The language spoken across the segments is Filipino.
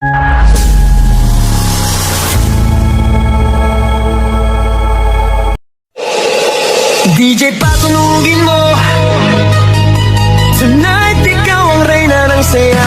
DJ, patunugin mo. Tonight, ikaw ang reyna ng sayaw.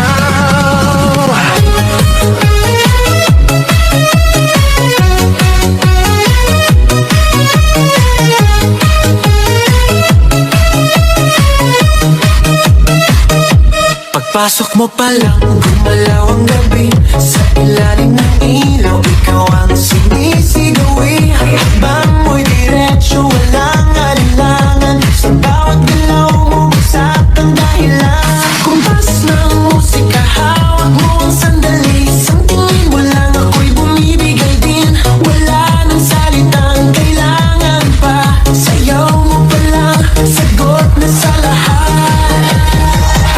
Pagpasok mo pa lang, gumalaw ang gabi. Sa ilalim ng ilaw, ikaw ang sinisigawi. Habang mo'y diretsyo, walang alinlangan. Sa bawat galaw mo, magsat ang dahilan. Kumpas ng musika, hawak mo ang sandali. Isang tingin mo lang, ako'y bumibigay din. Wala nang salitang kailangan pa. Sayaw mo pa lang, sagot na sa lahat.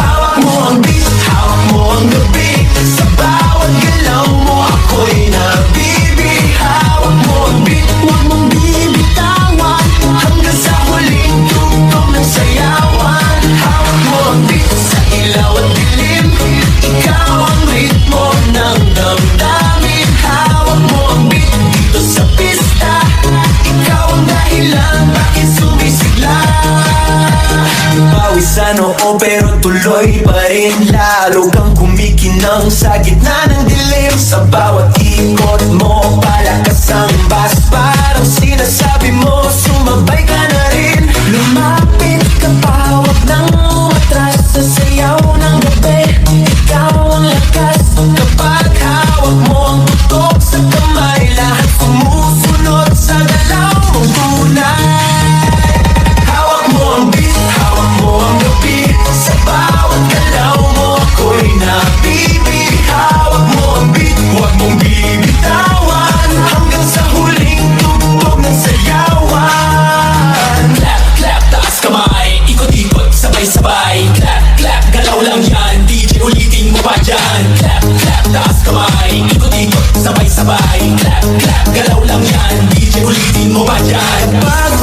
Hawak mo ang beat, hawak mo ang gabi. Sa bawat galaw mo, ako'y nabibig. Hawak mo ang beat, huwag mong bibitawan. Hanggang sa huling tugtog ng sayawan. Hawak mo ang beat, sa ilaw at dilim. Ikaw ang ritmo ng damdamin. Hawak mo ang beat, dito sa pista. Ikaw ang dahilan, bakit sumisigla. Pawisan oo pero tuloy pa rin. Lalo kang kumikinang sa gitna ng dilim. Sa bawat ikot mo, palakas ang bass. Parang sinasabi mo, sumabay ka na rin. Lumapit ka pa, huwag nang umatras. Sa sayaw ng gabi, ikaw ang lakas. Kapag hawak mo ang tutok sa kamay, lahat sumusunod sa galaw mong tunay. Hawak mo ang beat, hawak mo ang gabi. Sa bawat galaw mo, ako'y nabibig. Hawak mo ang beat, huwag mong bibitawan. Hanggang sa huling tugtog ng sayawan. Clap, clap, taas kamay, ikot-ikot, sabay-sabay. Clap, clap, galaw lang yan, DJ ulitin mo pa dyan. Clap, clap, taas kamay, ikot-ikot, sabay-sabay. Clap, clap, galaw lang yan, DJ ulitin mo pa dyan. Pag